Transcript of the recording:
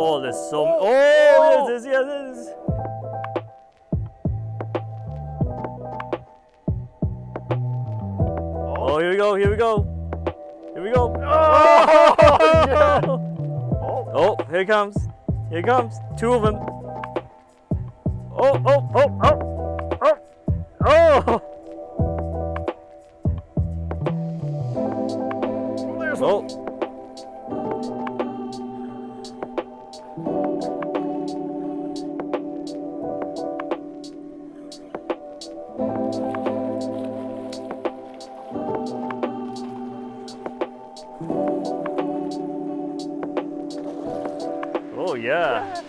Oh, there's some. Oh, yes, it is. Yes, it is. Oh, here we go. Here we go. Here we go. Oh, yeah. Oh, here it comes. Here it comes. Two of them. Oh, oh, oh, oh, oh, oh. There's Oh. one. Oh, yeah.